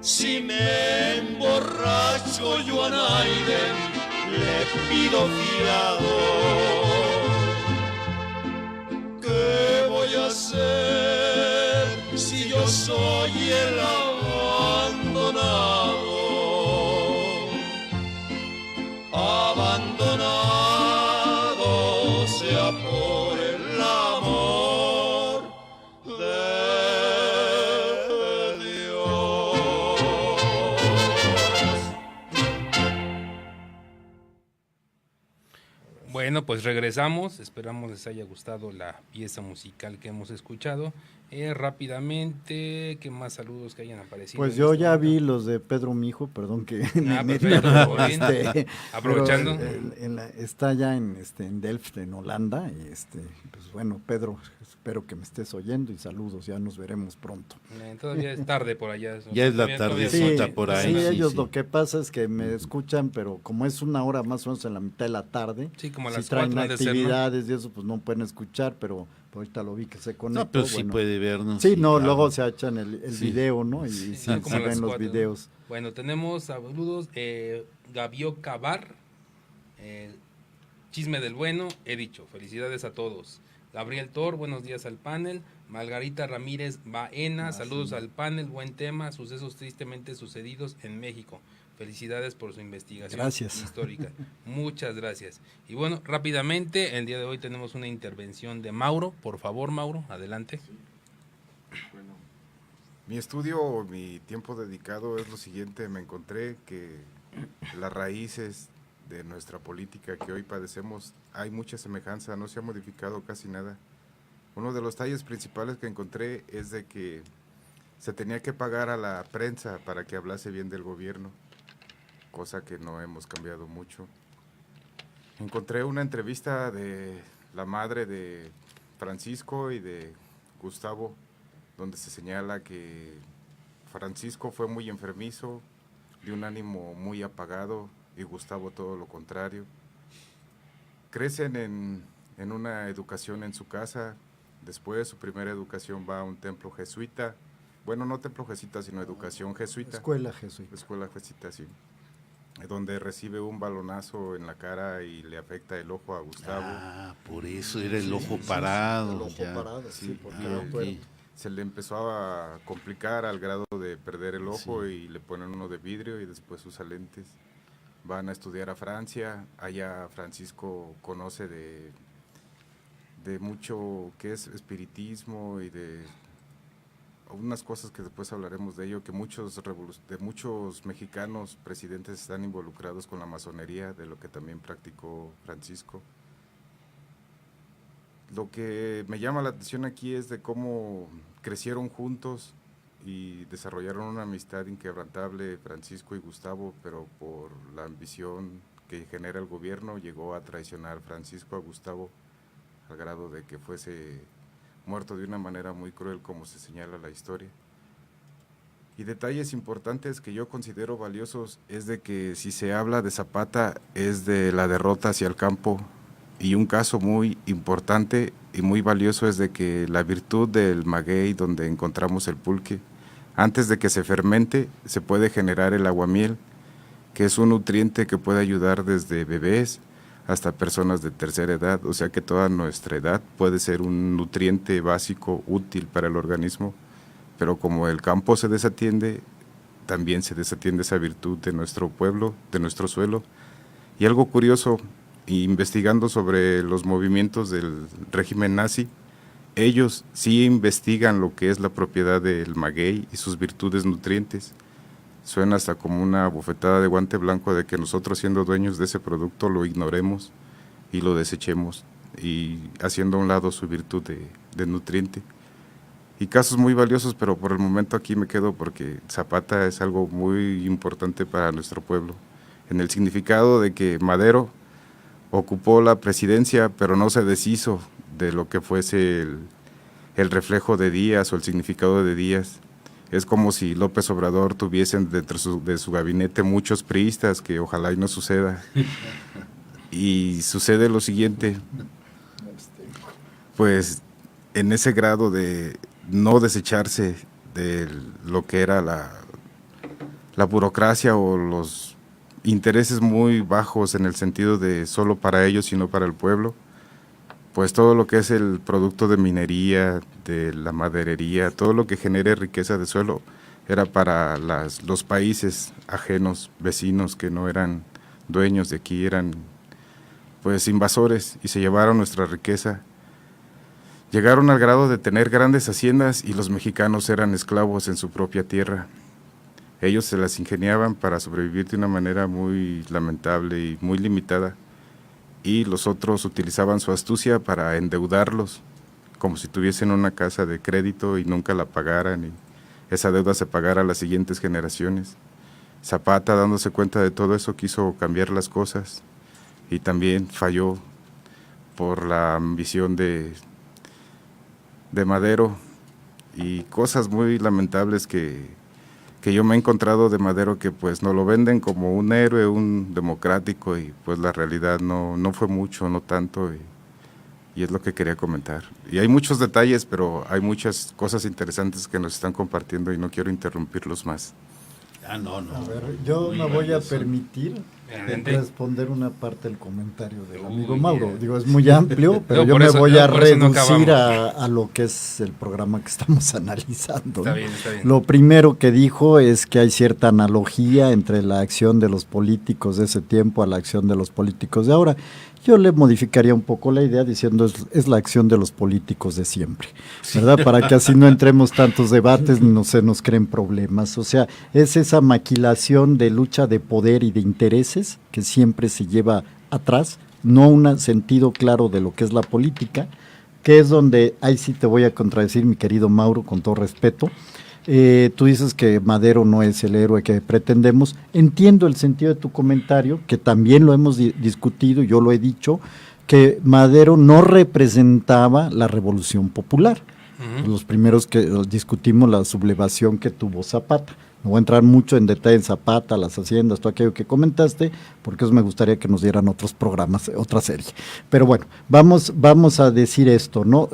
Si me emborracho yo a Naiden le pido fiado. ¿Qué voy a hacer si yo soy el abandonado? Abandonado sea por el amor de Dios. Bueno, pues regresamos, esperamos les haya gustado la pieza musical que hemos escuchado. Rápidamente, ¿qué más saludos que hayan aparecido? Pues yo ya vi los de Pedro Mijo, perdón que me perfecto, aprovechando. Está ya en Delft, en Holanda, y pues bueno, Pedro, espero que me estés oyendo y saludos, ya nos veremos pronto. Todavía es tarde por allá. Ya es la tardecita por ahí. Sí, ellos lo que pasa es que me escuchan, pero como es una hora más o menos en la mitad de la tarde, sí, como a las si traen 4 actividades y eso, pues no pueden escuchar, pero ahorita lo vi que se conectó. No, pero sí puede vernos. Sí, no, claro. luego se echan el video, ¿no? Y sí, se ven los 4, videos. ¿no? Bueno, tenemos saludos, Gabio Cabar, Chisme del Bueno, he dicho, felicidades a todos. Gabriel Tor, buenos días al panel. Margarita Ramírez Baena, saludos al panel, buen tema, sucesos tristemente sucedidos en México. Felicidades por su investigación histórica. Muchas gracias. Y bueno, rápidamente, el día de hoy tenemos una intervención de Mauro. Por favor, Mauro, adelante. Sí. Bueno, mi estudio, mi tiempo dedicado es lo siguiente. Me encontré que las raíces de nuestra política que hoy padecemos, hay mucha semejanza, no se ha modificado casi nada. Uno de los detalles principales que encontré es de que se tenía que pagar a la prensa para que hablase bien del gobierno, cosa que no hemos cambiado mucho. Encontré una entrevista de la madre de Francisco y de Gustavo, donde se señala que Francisco fue muy enfermizo, de un ánimo muy apagado, y Gustavo todo lo contrario. Crecen en una educación en su casa, después su primera educación va a un templo jesuita, bueno, no templo jesuita, sino educación jesuita. Escuela jesuita. Escuela jesuita, sí. Donde recibe un balonazo en la cara y le afecta el ojo a Gustavo. Ah, por eso era el ojo parado. El ojo parado, sí, porque se le empezó a complicar al grado de perder el ojo y le ponen uno de vidrio y después usa lentes. Van a estudiar a Francia, allá Francisco conoce de mucho que es espiritismo y de unas cosas que después hablaremos de ello, que muchos mexicanos presidentes están involucrados con la masonería, de lo que también practicó Francisco. Lo que me llama la atención aquí es de cómo crecieron juntos y desarrollaron una amistad inquebrantable Francisco y Gustavo, pero por la ambición que genera el gobierno llegó a traicionar Francisco a Gustavo al grado de que fuese muerto de una manera muy cruel, como se señala la historia. Y detalles importantes que yo considero valiosos es de que si se habla de Zapata es de la derrota hacia el campo, y un caso muy importante y muy valioso es de que la virtud del maguey, donde encontramos el pulque, antes de que se fermente se puede generar el aguamiel, que es un nutriente que puede ayudar desde bebés hasta personas de tercera edad, o sea que toda nuestra edad puede ser un nutriente básico útil para el organismo. Pero como el campo se desatiende, también se desatiende esa virtud de nuestro pueblo, de nuestro suelo. Y algo curioso, investigando sobre los movimientos del régimen nazi, ellos sí investigan lo que es la propiedad del maguey y sus virtudes nutrientes. Suena hasta como una bofetada de guante blanco de que nosotros, siendo dueños de ese producto, lo ignoremos y lo desechemos, y haciendo a un lado su virtud de nutriente. Y casos muy valiosos, pero por el momento aquí me quedo porque Zapata es algo muy importante para nuestro pueblo, en el significado de que Madero ocupó la presidencia, pero no se deshizo de lo que fuese el reflejo de Díaz o el significado de Díaz. Es como si López Obrador tuviesen dentro de su gabinete muchos priistas, que ojalá y no suceda. Y sucede lo siguiente, pues en ese grado de no desecharse de lo que era la burocracia o los intereses muy bajos en el sentido de solo para ellos y no para el pueblo, pues todo lo que es el producto de minería, de la maderería, todo lo que genere riqueza de suelo era para los países ajenos, vecinos que no eran dueños de aquí, eran pues invasores, y se llevaron nuestra riqueza. Llegaron al grado de tener grandes haciendas y los mexicanos eran esclavos en su propia tierra. Ellos se las ingeniaban para sobrevivir de una manera muy lamentable y muy limitada, y los otros utilizaban su astucia para endeudarlos, como si tuviesen una casa de crédito y nunca la pagaran, y esa deuda se pagara a las siguientes generaciones. Zapata, dándose cuenta de todo eso, quiso cambiar las cosas y también falló por la ambición de Madero, y cosas muy lamentables que yo me he encontrado de Madero, que pues nos lo venden como un héroe, un democrático, y pues la realidad no fue mucho, no tanto, y es lo que quería comentar. Y hay muchos detalles, pero hay muchas cosas interesantes que nos están compartiendo y no quiero interrumpirlos más. No. A ver, yo me voy a permitir responder una parte del comentario del amigo Mauro. Digo, es muy amplio, pero yo me voy a reducir a lo que es el programa que estamos analizando. Está bien. Lo primero que dijo es que hay cierta analogía entre la acción de los políticos de ese tiempo a la acción de los políticos de ahora. Yo le modificaría un poco la idea diciendo es la acción de los políticos de siempre, ¿verdad? Para que así no entremos tantos debates ni no se nos creen problemas. O sea, es esa maquilación de lucha de poder y de intereses que siempre se lleva atrás, no un sentido claro de lo que es la política, que es donde, ahí sí te voy a contradecir, mi querido Mauro, con todo respeto. Tú dices que Madero no es el héroe que pretendemos. Entiendo el sentido de tu comentario, que también lo hemos discutido, yo lo he dicho, que Madero no representaba la Revolución Popular. Los primeros que discutimos la sublevación que tuvo Zapata. No voy a entrar mucho en detalle en Zapata, las haciendas, todo aquello que comentaste, porque eso me gustaría que nos dieran otros programas, otra serie. Pero bueno, vamos a decir esto, ¿no?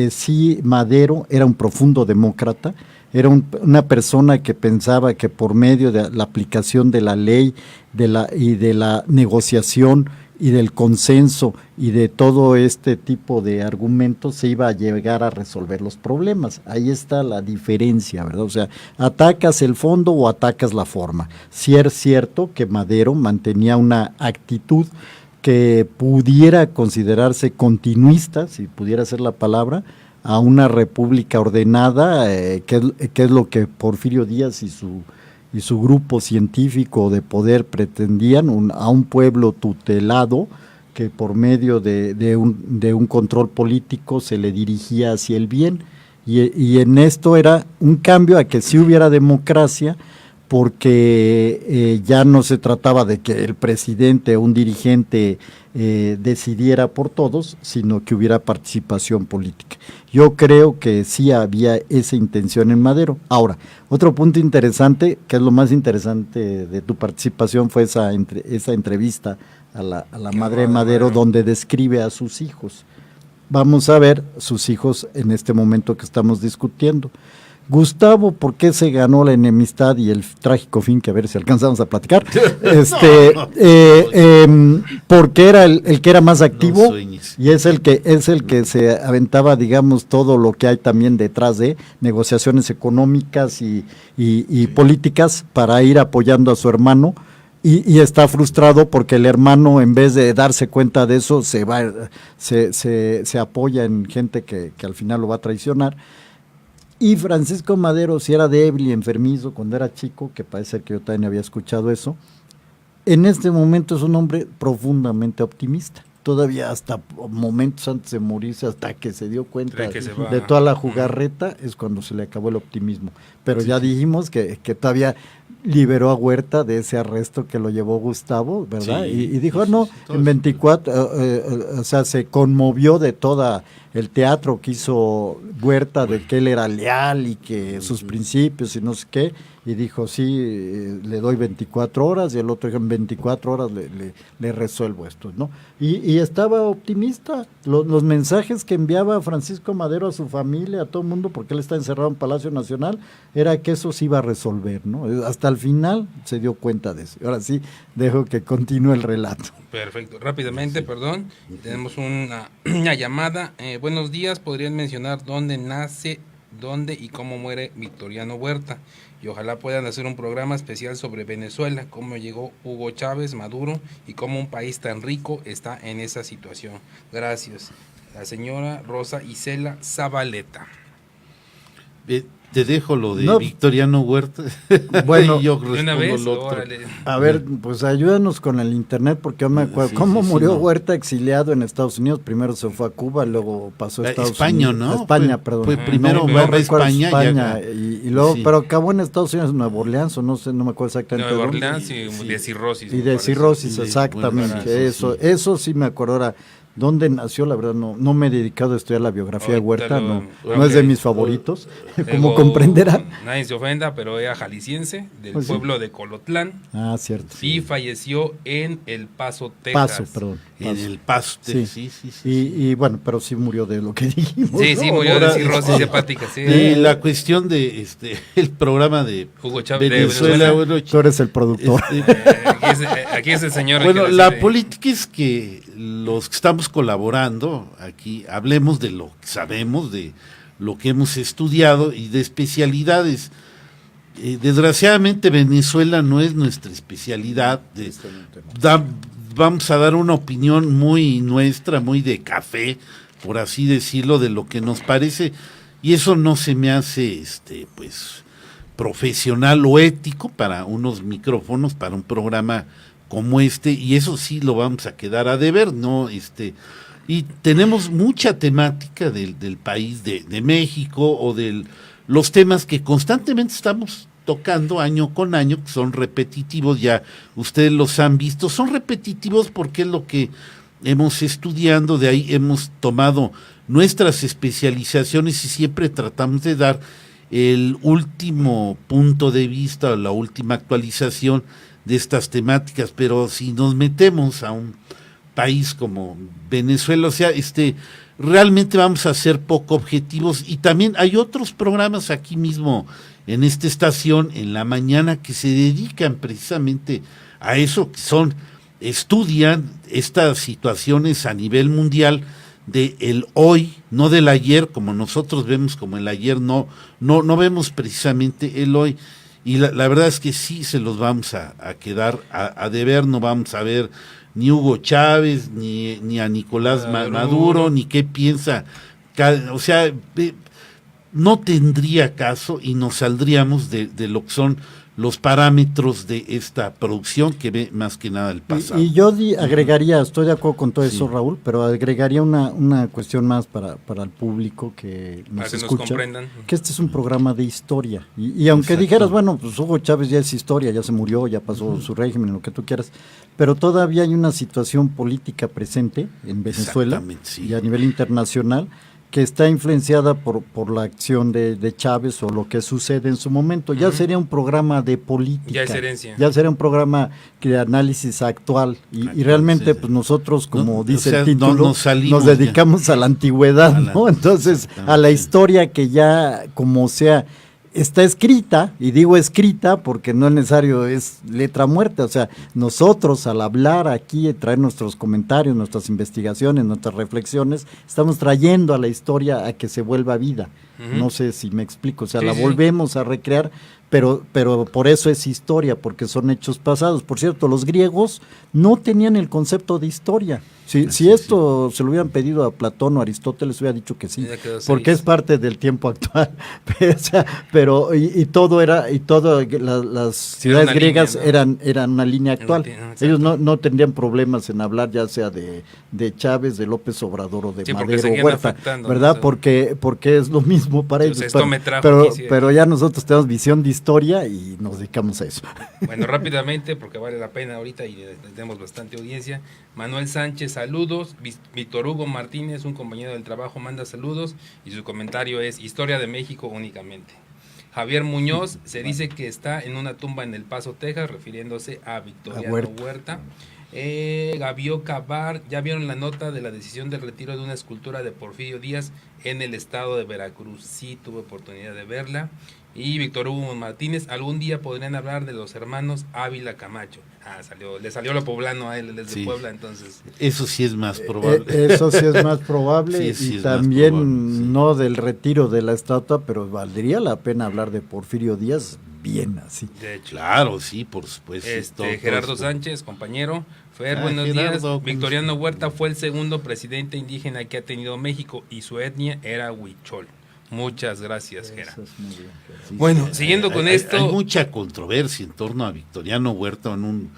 Sí, Madero era un profundo demócrata, era una persona que pensaba que por medio de la aplicación de la ley y de la negociación y del consenso y de todo este tipo de argumentos se iba a llegar a resolver los problemas. Ahí está la diferencia, ¿verdad? O sea, ¿atacas el fondo o atacas la forma? Sí es cierto que Madero mantenía una actitud que pudiera considerarse continuista, si pudiera ser la palabra, a una república ordenada, que es lo que Porfirio Díaz y su grupo científico de poder pretendían, a un pueblo tutelado que por medio de un control político se le dirigía hacia el bien, Y en esto era un cambio a que sí hubiera democracia, porque ya no se trataba de que el presidente o un dirigente decidiera por todos, sino que hubiera participación política. Yo creo que sí había esa intención en Madero. Ahora, otro punto interesante, que es lo más interesante de tu participación, fue esa entrevista a la madre de Madero, donde describe a sus hijos. Vamos a ver sus hijos en este momento que estamos discutiendo. Gustavo, ¿por qué se ganó la enemistad y el trágico fin, que a ver si alcanzamos a platicar? Porque era el que era más activo, y es el que se aventaba, digamos, todo lo que hay también detrás de negociaciones económicas y políticas para ir apoyando a su hermano. Y está frustrado porque el hermano, en vez de darse cuenta de eso, se apoya en gente que al final lo va a traicionar. Y Francisco Madero, si era débil y enfermizo cuando era chico, que parece que yo también había escuchado eso, en este momento es un hombre profundamente optimista. Todavía hasta momentos antes de morirse, hasta que se dio cuenta de toda la jugarreta, es cuando se le acabó el optimismo. Pero ya dijimos que todavía liberó a Huerta de ese arresto que lo llevó Gustavo, ¿verdad? Sí, y dijo, no, en 24, o sea, se conmovió de toda el teatro que hizo Huerta, de que él era leal y que sus principios y no sé qué, y dijo, sí, le doy 24 horas, y el otro dijo, en 24 horas le resuelvo esto, ¿no? Y estaba optimista. Los mensajes que enviaba Francisco Madero a su familia, a todo el mundo, porque él está encerrado en Palacio Nacional, era que eso se iba a resolver, ¿no? Hasta el final se dio cuenta de eso. Ahora sí, dejo que continúe el relato. Perfecto. Rápidamente, perdón, tenemos una llamada. Buenos días, ¿podrían mencionar dónde nace, dónde y cómo muere Victoriano Huerta? Y ojalá puedan hacer un programa especial sobre Venezuela, cómo llegó Hugo Chávez, Maduro, y cómo un país tan rico está en esa situación. Gracias. La señora Rosa Isela Zabaleta. Te dejo lo de Victoriano Huerta. Bueno, y yo respondo lo otro. A ver, pues ayúdanos con el internet, porque yo me acuerdo cómo murió Huerta exiliado en Estados Unidos. Primero se fue a Cuba, luego pasó a Estados España, Unidos. ¿no? A España, perdón. Fue primero a España y luego, pero acabó en Estados Unidos, en Nueva Orleans, o no sé, no me acuerdo exactamente. Nueva Orleans y de cirrosis. Y de cirrosis, exactamente. Eso sí me acuerdo ahora. ¿Dónde nació? La verdad no me he dedicado a estudiar la biografía de Huerta, no es de mis favoritos, como comprenderán. Nadie se ofenda, pero era jalisciense, del pueblo de Colotlán. Ah, cierto. Y falleció en El Paso, Texas. En El Paso, Texas, sí. Y bueno, pero sí murió de lo que dijimos. Sí, murió de cirrosis hepática, sí. Y la cuestión de el programa de Hugo Chávez Venezuela. Tú eres el productor. Aquí es el señor. Bueno, la política es que los que estamos colaborando aquí hablemos de lo que sabemos, de lo que hemos estudiado y de especialidades. Desgraciadamente Venezuela no es nuestra especialidad. Vamos a dar una opinión muy nuestra, muy de café, por así decirlo, de lo que nos parece, y eso no se me hace pues profesional o ético para unos micrófonos, para un programa como y eso sí lo vamos a quedar a deber, ¿no? Y tenemos mucha temática del país de México, o de los temas que constantemente estamos tocando año con año, que son repetitivos, ya ustedes los han visto, son repetitivos porque es lo que hemos estudiando, de ahí hemos tomado nuestras especializaciones y siempre tratamos de dar el último punto de vista, la última actualización de estas temáticas. Pero si nos metemos a un país como Venezuela, o sea, realmente vamos a ser poco objetivos. Y también hay otros programas aquí mismo en esta estación en la mañana que se dedican precisamente a eso, que estudian estas situaciones a nivel mundial del hoy, no del ayer, como nosotros vemos como el ayer, no vemos precisamente el hoy. Y la verdad es que sí se los vamos a quedar a deber, no vamos a ver ni Hugo Chávez, ni a Nicolás Maduro, ni qué piensa. O sea, no tendría caso y nos saldríamos de lo que son los parámetros de esta producción que ve más que nada el pasado. Y yo agregaría, estoy de acuerdo con todo eso, Raúl, pero agregaría una cuestión más para el público que nos escucha, comprendan. Que este es un programa de historia. Y aunque dijeras, bueno, pues Hugo Chávez ya es historia, ya se murió, ya pasó su régimen, lo que tú quieras, pero todavía hay una situación política presente en Venezuela y a nivel internacional que está influenciada por la acción de Chávez o lo que sucede en su momento. Ya sería un programa de política. Ya es herencia. Ya sería un programa de análisis actual. Y realmente, pues nosotros, como dice el título, nos dedicamos a la antigüedad, ¿no? Entonces, a la historia que ya, como sea, está escrita, y digo escrita porque no es necesario, es letra muerta. O sea, nosotros al hablar aquí, traer nuestros comentarios, nuestras investigaciones, nuestras reflexiones, estamos trayendo a la historia a que se vuelva vida. No sé si me explico, o sea, la volvemos a recrear, pero por eso es historia, porque son hechos pasados. Por cierto, los griegos no tenían el concepto de historia. Si esto se lo hubieran pedido a Platón o Aristóteles, hubiera dicho que sí, porque es parte del tiempo actual. Pero las ciudades griegas eran una línea actual. Ellos no tendrían problemas en hablar ya sea de Chávez, de López Obrador o de Madero o Huerta, ¿verdad? Porque es lo mismo para ellos. Pero ya nosotros tenemos visión de historia y nos dedicamos a eso. Bueno, rápidamente, porque vale la pena ahorita y tenemos bastante audiencia. Manuel Sánchez, saludos. Víctor Hugo Martínez, un compañero del trabajo, manda saludos y su comentario es: historia de México únicamente. Javier Muñoz se dice que está en una tumba en El Paso, Texas, refiriéndose a Victoriano Huerta. Gavio Cabar, ya vieron la nota de la decisión del retiro de una escultura de Porfirio Díaz en el estado de Veracruz. Sí, tuve oportunidad de verla. Y Víctor Hugo Martínez, algún día podrían hablar de los hermanos Ávila Camacho. Le salió lo poblano a él desde Puebla, entonces. Eso sí es más probable. Eso sí es más probable, y también probable, no del retiro de la estatua, pero valdría la pena hablar de Porfirio Díaz bien así. De hecho. Claro, sí, por supuesto. Gerardo Sánchez, compañero. Fer, buenos días. Victoriano Huerta fue el segundo presidente indígena que ha tenido México y su etnia era huichol. Muchas gracias, Gerardo. Bueno, siguiendo con esto. Hay mucha controversia en torno a Victoriano Huerta en un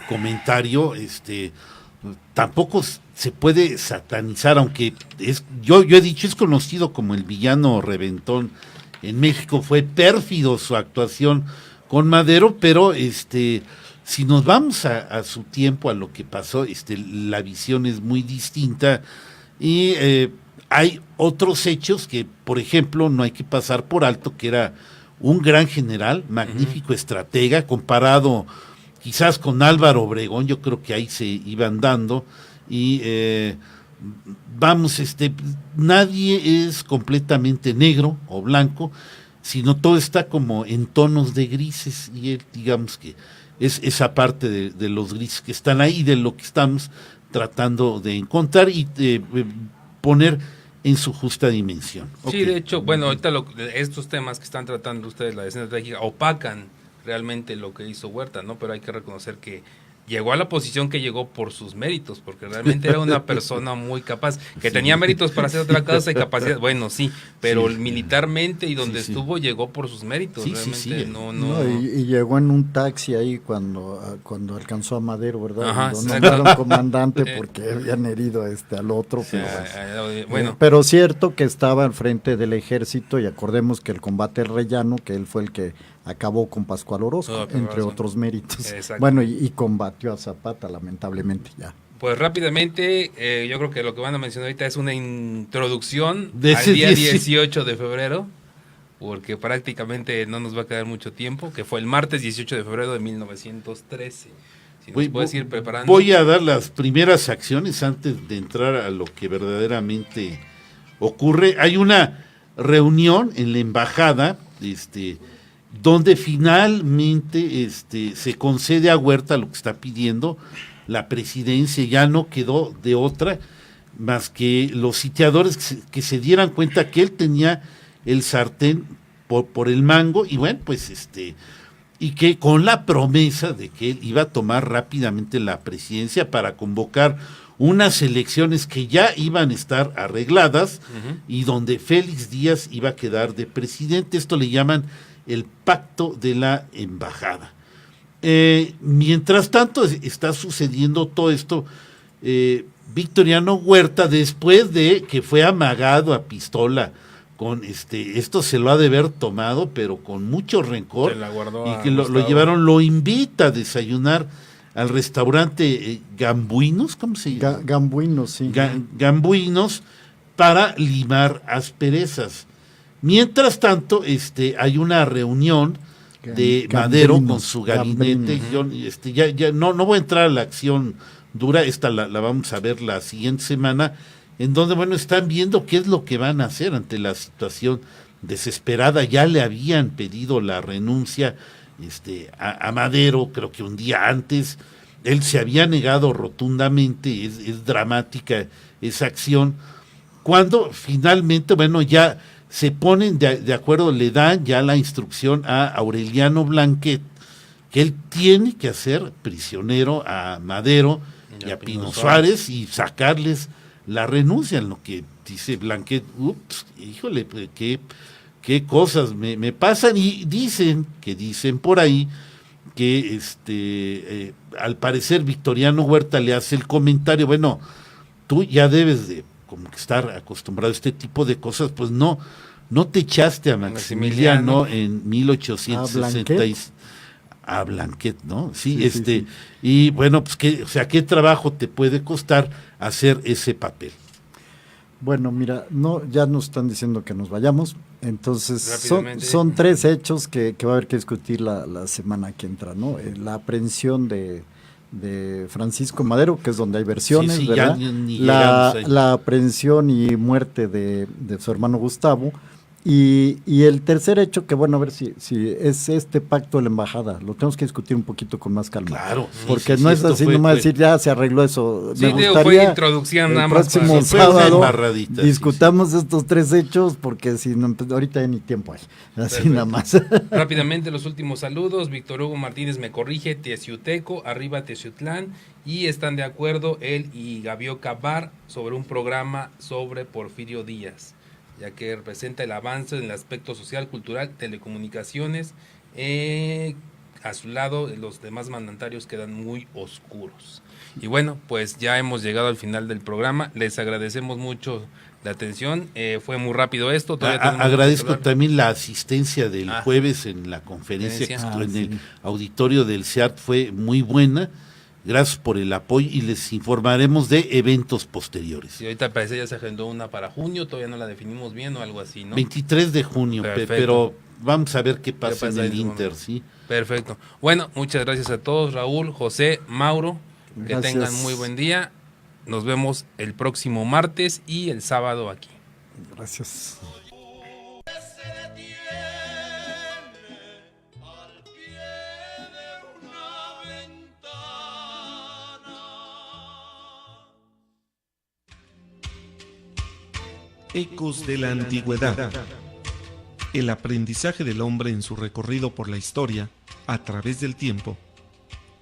comentario. Tampoco se puede satanizar, aunque yo he dicho, es conocido como el villano reventón en México. Fue pérfido su actuación con Madero, pero si nos vamos a su tiempo, a lo que pasó, la visión es muy distinta y hay otros hechos que, por ejemplo, no hay que pasar por alto, que era un gran general, magnífico estratega, comparado quizás con Álvaro Obregón. Yo creo que ahí se iban dando y nadie es completamente negro o blanco, sino todo está como en tonos de grises, y él, digamos que es esa parte de los grises que están ahí, de lo que estamos tratando de encontrar y poner en su justa dimensión. Sí, de hecho, bueno, ahorita estos temas que están tratando ustedes, la escena estratégica, opacan realmente lo que hizo Huerta, ¿no? Pero hay que reconocer que llegó a la posición que llegó por sus méritos, porque realmente era una persona muy capaz, que tenía méritos para hacer otra cosa y capacidad, bueno, sí, pero militarmente y donde estuvo llegó por sus méritos, realmente no. Y llegó en un taxi ahí cuando alcanzó a Madero, ¿verdad? Ajá, lo nombraron comandante porque habían herido al otro, pero cierto que estaba al frente del ejército, y acordemos que el combate rellano, que él fue el que acabó con Pascual Orozco, entre otros méritos. Exacto. Bueno, y combatió a Zapata, lamentablemente, ya. Pues rápidamente, yo creo que lo que van a mencionar ahorita es una introducción al día 18 de febrero, porque prácticamente no nos va a quedar mucho tiempo, que fue el martes 18 de febrero de 1913. Si nos puedes ir preparando. Voy a dar las primeras acciones antes de entrar a lo que verdaderamente ocurre. Hay una reunión en la embajada, donde finalmente se concede a Huerta lo que está pidiendo. La presidencia ya no quedó de otra más que los sitiadores que se dieran cuenta que él tenía el sartén por el mango, y bueno, pues y que con la promesa de que él iba a tomar rápidamente la presidencia para convocar unas elecciones que ya iban a estar arregladas y donde Félix Díaz iba a quedar de presidente. Esto le llaman el pacto de la embajada. Mientras tanto está sucediendo todo esto, Victoriano Huerta, después de que fue amagado a pistola con esto se lo ha de haber tomado, pero con mucho rencor, y que lo llevaron, lo invita a desayunar al restaurante Gambuinos, ¿cómo se llama? Gambuinos, sí. Gambuinos, para limar asperezas. Mientras tanto, hay una reunión de Madero con su gabinete. Yo, ya no voy a entrar a la acción dura, esta la vamos a ver la siguiente semana, en donde, bueno, están viendo qué es lo que van a hacer ante la situación desesperada. Ya le habían pedido la renuncia a Madero, creo que un día antes. Él se había negado rotundamente. Es dramática esa acción. Cuando finalmente, bueno, ya se ponen de acuerdo, le dan ya la instrucción a Aureliano Blanquet, que él tiene que hacer prisionero a Madero y a Pino Suárez y sacarles la renuncia. En lo que dice Blanquet, ups, híjole, pues, qué cosas me pasan. Y dicen por ahí que al parecer Victoriano Huerta le hace el comentario, bueno, tú ya debes de como que estar acostumbrado a este tipo de cosas, pues no te echaste a Maximiliano en 1866. A Blanquet, ¿no? Sí, sí. Y bueno, pues qué trabajo te puede costar hacer ese papel. Bueno, mira, ya nos están diciendo que nos vayamos, entonces son 3 hechos que va a haber que discutir la semana que entra, ¿no? La aprehensión de Francisco Madero, que es donde hay versiones, ¿verdad? La aprehensión y muerte de su hermano Gustavo. Y el tercer hecho, que bueno, a ver si es este pacto de la embajada, lo tenemos que discutir un poquito con más calma. Claro. Porque no es así nomás decir, ya se arregló eso. Sí, me gustaría fue introducción nada más. El próximo sábado discutamos estos 3 hechos, porque si no, ahorita ya ni tiempo hay. Así perfecto. Nada más. Rápidamente los últimos saludos. Víctor Hugo Martínez me corrige, Teciuteco, arriba Teciutlán, y están de acuerdo él y Gavioca Bar sobre un programa sobre Porfirio Díaz, ya que representa el avance en el aspecto social, cultural, telecomunicaciones. A su lado, los demás mandatarios quedan muy oscuros. Y bueno, pues ya hemos llegado al final del programa. Les agradecemos mucho la atención. Fue muy rápido esto. Agradezco también la asistencia del jueves en la conferencia que estuvo en el auditorio del SEAT. Fue muy buena. Gracias por el apoyo y les informaremos de eventos posteriores. Y ahorita parece ya se agendó una para junio, todavía no la definimos bien o algo así, ¿no? 23 de junio, pero vamos a ver qué pasa en el Inter, ¿sí? Perfecto. Bueno, muchas gracias a todos, Raúl, José, Mauro, gracias. Que tengan muy buen día. Nos vemos el próximo martes y el sábado aquí. Gracias. Ecos de la Antigüedad. El aprendizaje del hombre en su recorrido por la historia a través del tiempo.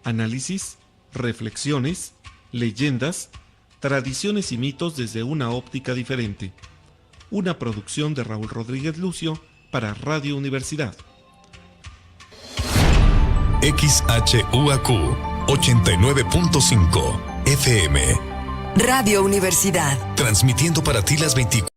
Análisis, reflexiones, leyendas, tradiciones y mitos desde una óptica diferente. Una producción de Raúl Rodríguez Lucio para Radio Universidad. XHUAQ 89.5 FM. Radio Universidad. Transmitiendo para ti las 24